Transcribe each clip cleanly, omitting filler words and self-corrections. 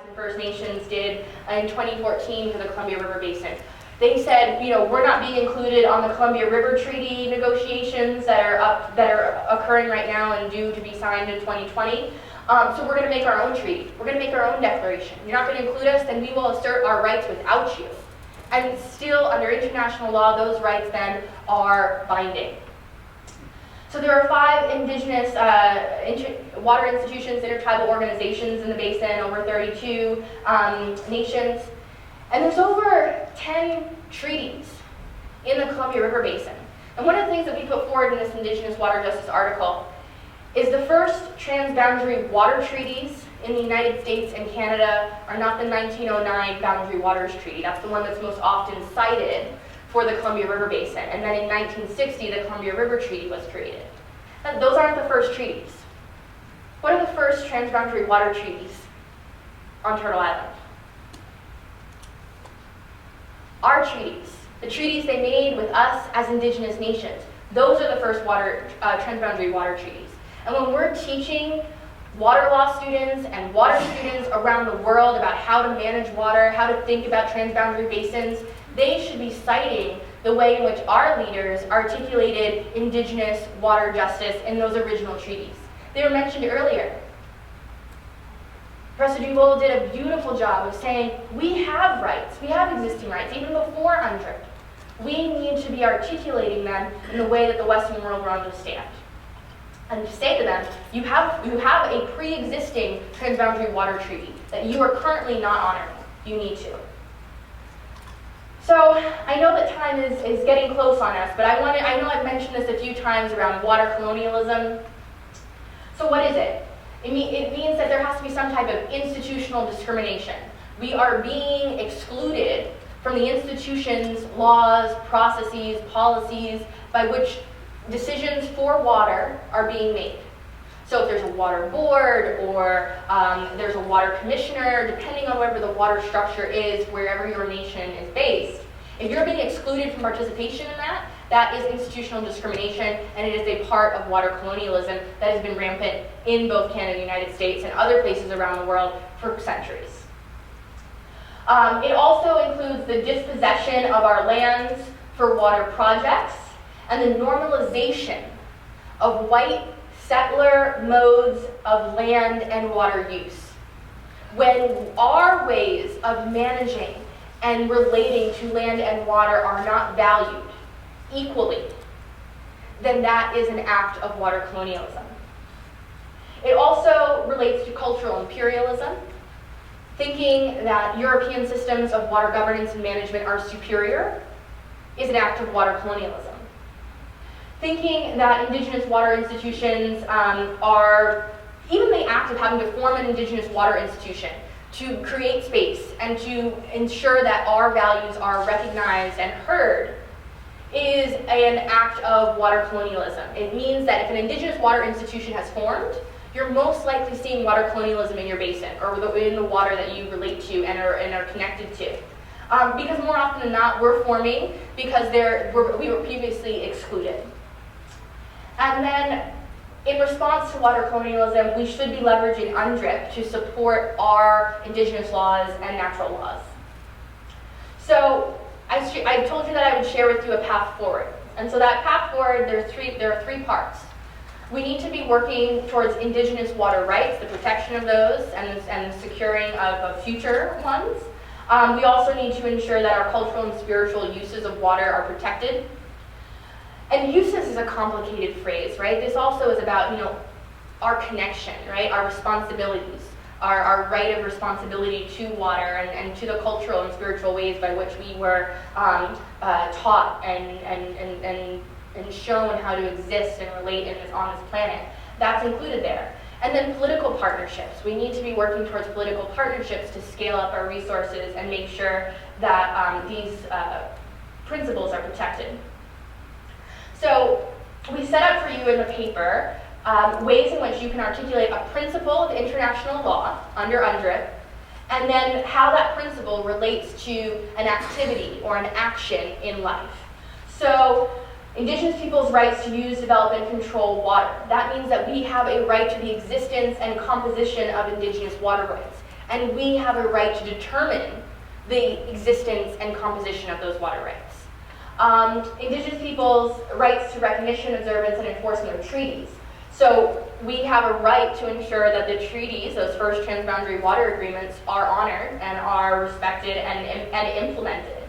and First Nations did in 2014 for the Columbia River Basin. They said, we're not being included on the Columbia River Treaty negotiations that are occurring right now and due to be signed in 2020. So we're going to make our own treaty. We're going to make our own declaration. You're not going to include us, then we will assert our rights without you. And still, under international law, those rights then are binding. So there are 5 Indigenous water institutions, intertribal organizations in the basin, over 32 nations. And there's over 10 treaties in the Columbia River Basin. And one of the things that we put forward in this Indigenous Water Justice article is the first transboundary water treaties in the United States and Canada are not the 1909 Boundary Waters Treaty. That's the one that's most often cited for the Columbia River Basin. And then in 1960, the Columbia River Treaty was created. And those aren't the first treaties. What are the first transboundary water treaties on Turtle Island? Our treaties, the treaties they made with us as Indigenous nations. Those are the first transboundary water treaties. And when we're teaching water law students and water students around the world about how to manage water, how to think about transboundary basins, they should be citing the way in which our leaders articulated Indigenous water justice in those original treaties. They were mentioned earlier. Professor Duval did a beautiful job of saying, we have rights, we have existing rights, even before UNDRIP. We need to be articulating them in the way that the Western world will understand. And to say to them, you have a pre-existing transboundary water treaty that you are currently not honoring. You need to. So I know that time is getting close on us, but I know I've mentioned this a few times around water colonialism. So what is it? It means that there has to be some type of institutional discrimination. We are being excluded from the institutions, laws, processes, policies by which decisions for water are being made. So if there's a water board or there's a water commissioner, depending on whatever the water structure is, wherever your nation is based, if you're being excluded from participation in that, that is institutional discrimination, and it is a part of water colonialism that has been rampant in both Canada, the United States, and other places around the world for centuries. It also includes the dispossession of our lands for water projects and the normalization of white settler modes of land and water use. When our ways of managing and relating to land and water are not valued equally, then that is an act of water colonialism. It also relates to cultural imperialism. Thinking that European systems of water governance and management are superior is an act of water colonialism. Thinking that Indigenous water institutions are, even the act of having to form an Indigenous water institution to create space and to ensure that our values are recognized and heard is an act of water colonialism. It means that if an Indigenous water institution has formed, you're most likely seeing water colonialism in your basin or in the water that you relate to and are connected to. Because more often than not, we're forming because we were previously excluded. And then, in response to water colonialism, we should be leveraging UNDRIP to support our Indigenous laws and natural laws. So, I told you that I would share with you a path forward. And so that path forward, there are three parts. We need to be working towards Indigenous water rights, the protection of those, and the securing of future ones. We also need to ensure that our cultural and spiritual uses of water are protected. And uses is a complicated phrase, right? This also is about, our connection, right? Our responsibilities, our right of responsibility to water and to the cultural and spiritual ways by which we were taught and shown how to exist and relate on this planet. That's included there. And then political partnerships. We need to be working towards political partnerships to scale up our resources and make sure that these principles are protected. So we set out for you in the paper ways in which you can articulate a principle of international law under UNDRIP, and then how that principle relates to an activity or an action in life. So Indigenous people's rights to use, develop, and control water. That means that we have a right to the existence and composition of Indigenous water rights. and we have a right to determine the existence and composition of those water rights. Indigenous peoples' rights to recognition, observance, and enforcement of treaties. So we have a right to ensure that the treaties, those first transboundary water agreements, are honored and are respected and implemented.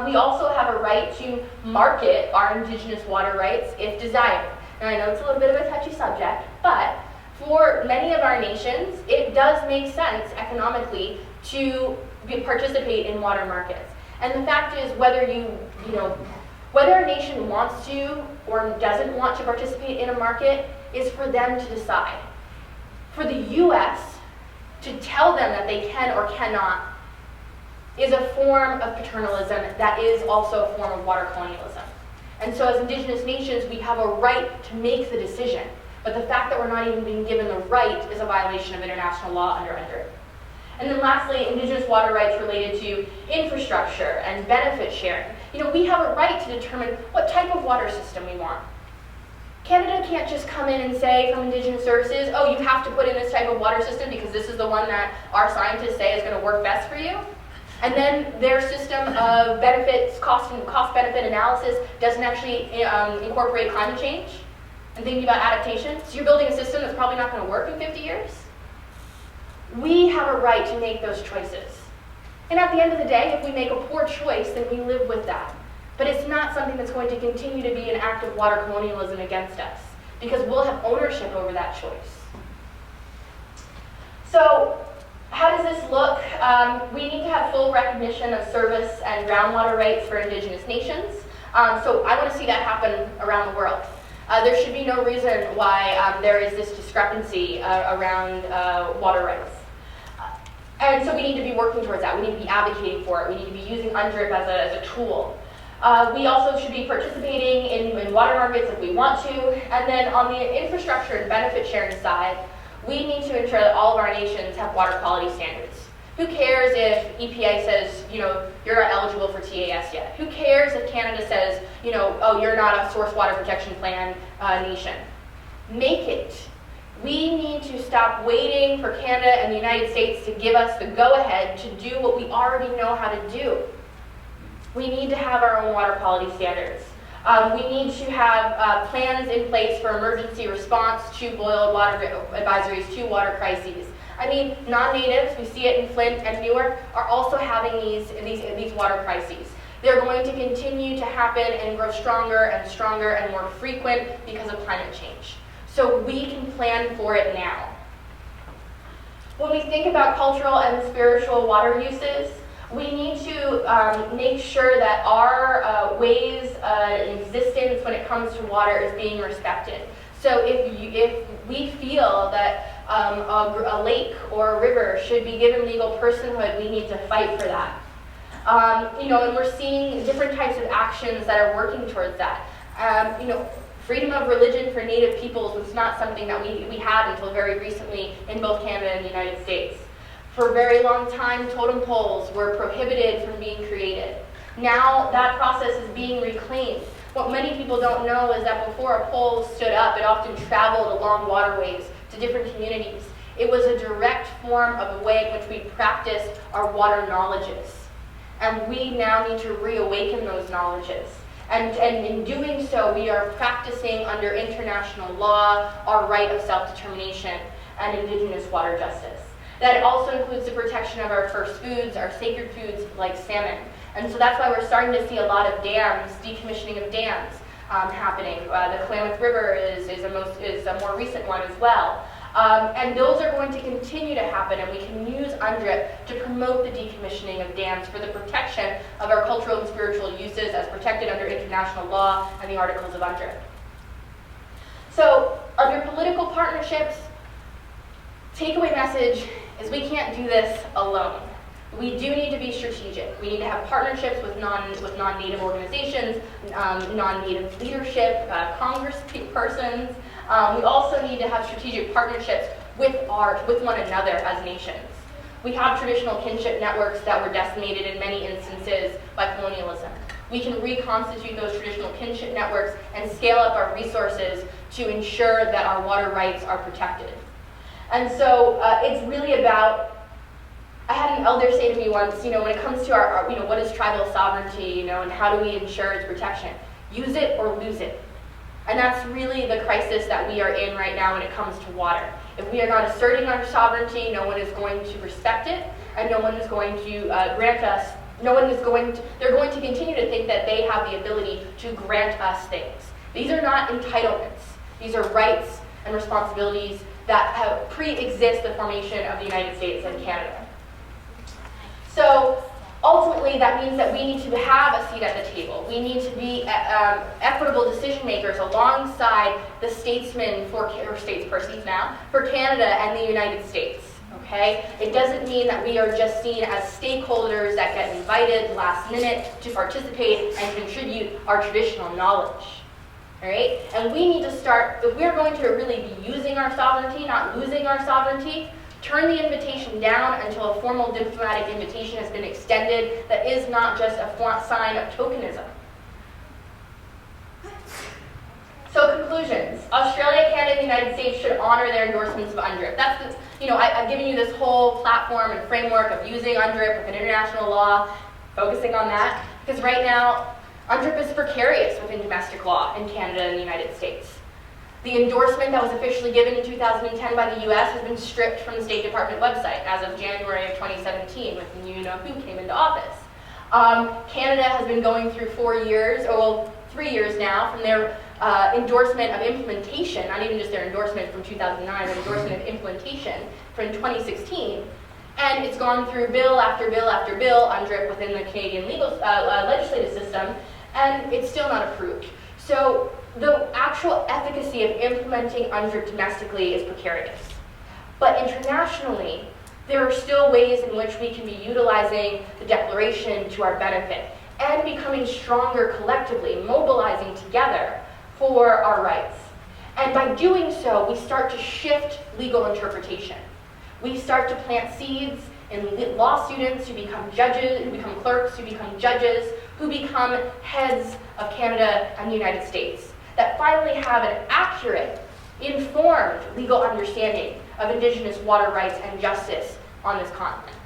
We also have a right to market our Indigenous water rights if desired. Now I know it's a little bit of a touchy subject, but for many of our nations, it does make sense economically to participate in water markets. And the fact is, whether whether a nation wants to or doesn't want to participate in a market is for them to decide. For the US to tell them that they can or cannot is a form of paternalism that is also a form of water colonialism. And so as Indigenous nations, we have a right to make the decision. But the fact that we're not even being given the right is a violation of international law under UNDRIP. And then lastly, Indigenous water rights related to infrastructure and benefit sharing. We have a right to determine what type of water system we want. Canada can't just come in and say from Indigenous services, oh, you have to put in this type of water system because this is the one that our scientists say is going to work best for you. And then their system of benefits, cost-benefit analysis doesn't actually incorporate climate change and thinking about adaptation. So you're building a system that's probably not going to work in 50 years. We have a right to make those choices. And at the end of the day, if we make a poor choice, then we live with that. But it's not something that's going to continue to be an act of water colonialism against us, because we'll have ownership over that choice. So how does this look? We need to have full recognition of service and groundwater rights for Indigenous nations. So I want to see that happen around the world. There should be no reason why there is this discrepancy around water rights. And so we need to be working towards that. We need to be advocating for it. We need to be using UNDRIP as a tool. We also should be participating in water markets if we want to. And then on the infrastructure and benefit sharing side, we need to ensure that all of our nations have water quality standards. Who cares if EPA says, you're not eligible for TAS yet? Who cares if Canada says, oh, you're not a source water protection plan nation? Make it. We need to stop waiting for Canada and the United States to give us the go-ahead to do what we already know how to do. We need to have our own water quality standards. We need to have plans in place for emergency response to boil water advisories, to water crises. Non-natives, we see it in Flint and Newark, are also having these water crises. They're going to continue to happen and grow stronger and more frequent because of climate change. So we can plan for it now. When we think about cultural and spiritual water uses, we need to make sure that our ways in existence when it comes to water is being respected. So if we feel that a lake or a river should be given legal personhood, we need to fight for that. And we're seeing different types of actions that are working towards that. Freedom of religion for Native peoples was not something that we had until very recently in both Canada and the United States. For a very long time, totem poles were prohibited from being created. Now that process is being reclaimed. What many people don't know is that before a pole stood up, it often traveled along waterways to different communities. It was a direct form of a way in which we practiced our water knowledges. And we now need to reawaken those knowledges. And in doing so, we are practicing under international law our right of self-determination and Indigenous water justice. That also includes the protection of our first foods, our sacred foods like salmon. And so that's why we're starting to see a lot of dams, decommissioning of dams happening. The Klamath River is a more recent one as well. And those are going to continue to happen, and we can use UNDRIP to promote the decommissioning of dams for the protection of our cultural and spiritual uses as protected under international law and the Articles of UNDRIP. So under political partnerships, takeaway message is we can't do this alone. We do need to be strategic. We need to have partnerships with non-Native organizations, non-Native leadership, congresspersons. We also need to have strategic partnerships with one another as nations. We have traditional kinship networks that were decimated in many instances by colonialism. We can reconstitute those traditional kinship networks and scale up our resources to ensure that our water rights are protected. And so it's really about I had an elder say to me once, when it comes to our what is tribal sovereignty, and how do we ensure its protection? Use it or lose it. And that's really the crisis that we are in right now when it comes to water. If we are not asserting our sovereignty, no one is going to respect it, and no one is going to grant us, they're going to continue to think that they have the ability to grant us things. These are not entitlements. These are rights and responsibilities that have pre-exist the formation of the United States and Canada. So ultimately, that means that we need to have a seat at the table. We need to be equitable decision makers alongside the statesmen or statespersons now for Canada and the United States. Okay? It doesn't mean that we are just seen as stakeholders that get invited last minute to participate and contribute our traditional knowledge. All right? And we need to start, if we're going to really be using our sovereignty, not losing our sovereignty, turn the invitation down until a formal diplomatic invitation has been extended that is not just a sign of tokenism. So conclusions. Australia, Canada, and the United States should honor their endorsements of UNDRIP. That's I've given you this whole platform and framework of using UNDRIP within international law, focusing on that, because right now, UNDRIP is precarious within domestic law in Canada and the United States. The endorsement that was officially given in 2010 by the U.S. has been stripped from the State Department website as of January of 2017, with the who came into office. Canada has been going through 4 years, 3 years now, from their endorsement of implementation, not even just their endorsement from 2009, but endorsement of implementation from 2016. And it's gone through bill after bill after bill, UNDRIP within the Canadian legislative system, and it's still not approved. So the actual efficacy of implementing UNDRIP domestically is precarious. But internationally, there are still ways in which we can be utilizing the declaration to our benefit and becoming stronger collectively, mobilizing together for our rights. And by doing so, we start to shift legal interpretation. We start to plant seeds in law students who become judges, who become clerks, who become judges, who become heads of Canada and the United States, that finally have an accurate, informed legal understanding of Indigenous water rights and justice on this continent.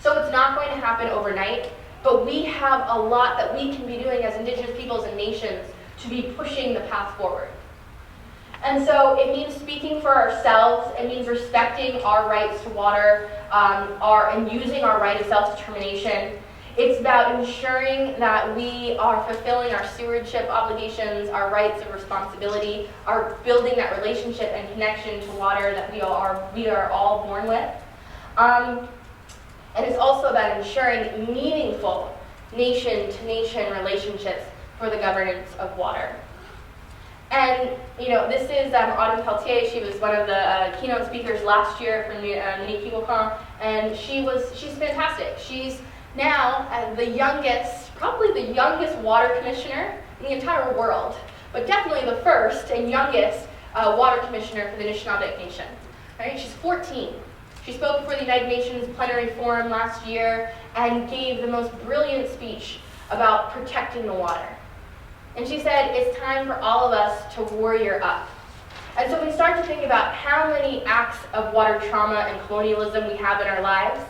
So it's not going to happen overnight, but we have a lot that we can be doing as Indigenous peoples and nations to be pushing the path forward. And so it means speaking for ourselves. It means respecting our rights to water and using our right of self-determination. It's about ensuring that we are fulfilling our stewardship obligations, our rights of responsibility, are building that relationship and connection to water that we are all born with. And it's also about ensuring meaningful nation-to-nation relationships for the governance of water. And, this is Autumn Peltier. She was one of the keynote speakers last year from Wakan, and she's fantastic. She's now probably the youngest water commissioner in the entire world, but definitely the first and youngest water commissioner for the Shinnecock Nation. Right? She's 14. She spoke before the United Nations Plenary Forum last year and gave the most brilliant speech about protecting the water. And she said, it's time for all of us to warrior up. And so we start to think about how many acts of water trauma and colonialism we have in our lives.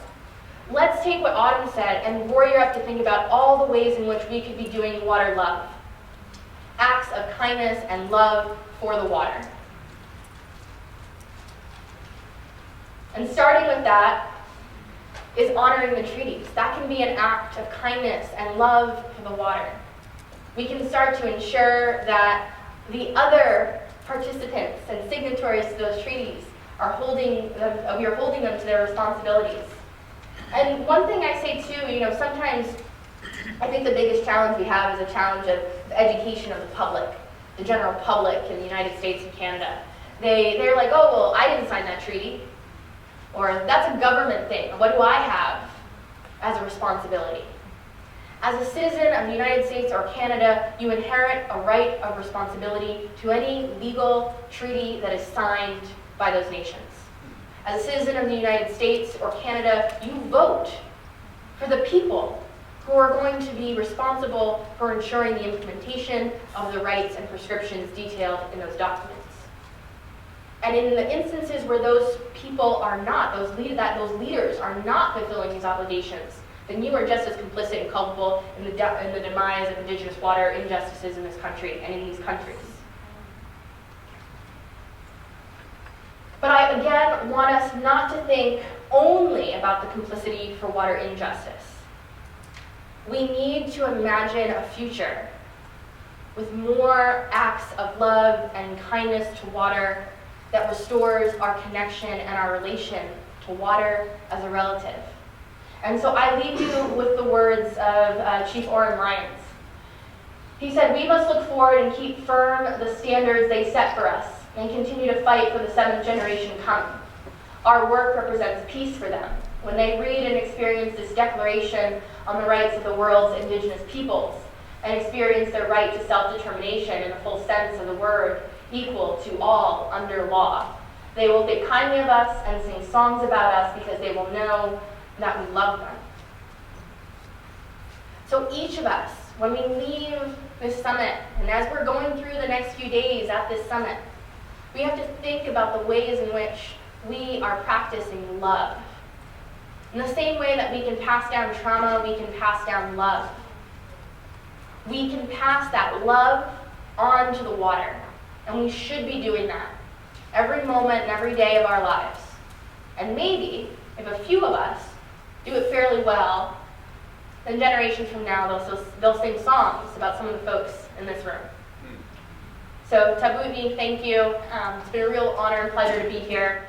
Let's take what Autumn said and warrior up to think about all the ways in which we could be doing water love. Acts of kindness and love for the water. And starting with that is honoring the treaties. That can be an act of kindness and love for the water. We can start to ensure that the other participants and signatories to those treaties we are holding them to their responsibilities. And one thing I say too, sometimes I think the biggest challenge we have is a challenge of the education of the public, the general public in the United States and Canada. They're like, oh, well, I didn't sign that treaty. Or that's a government thing. What do I have as a responsibility? As a citizen of the United States or Canada, you inherit a right of responsibility to any legal treaty that is signed by those nations. As a citizen of the United States or Canada, you vote for the people who are going to be responsible for ensuring the implementation of the rights and prescriptions detailed in those documents. And in the instances where those people are not, those leaders are not fulfilling these obligations, then you are just as complicit and culpable in the demise of Indigenous water injustices in this country and in these countries. But I, again, want us not to think only about the complicity for water injustice. We need to imagine a future with more acts of love and kindness to water that restores our connection and our relation to water as a relative. And so I leave you with the words of Chief Orrin Lyons. He said, "We must look forward and keep firm the standards they set for us and continue to fight for the seventh generation come. Our work represents peace for them. When they read and experience this declaration on the rights of the world's Indigenous peoples and experience their right to self-determination in the full sense of the word, equal to all under law, they will think kindly of us and sing songs about us because they will know that we love them." So each of us, when we leave this summit, and as we're going through the next few days at this summit, we have to think about the ways in which we are practicing love. In the same way that we can pass down trauma, we can pass down love. We can pass that love on to the water, and we should be doing that every moment and every day of our lives. And maybe, if a few of us do it fairly well, then generations from now they'll sing songs about some of the folks in this room. So Tabuti, thank you. It's been a real honor and pleasure to be here.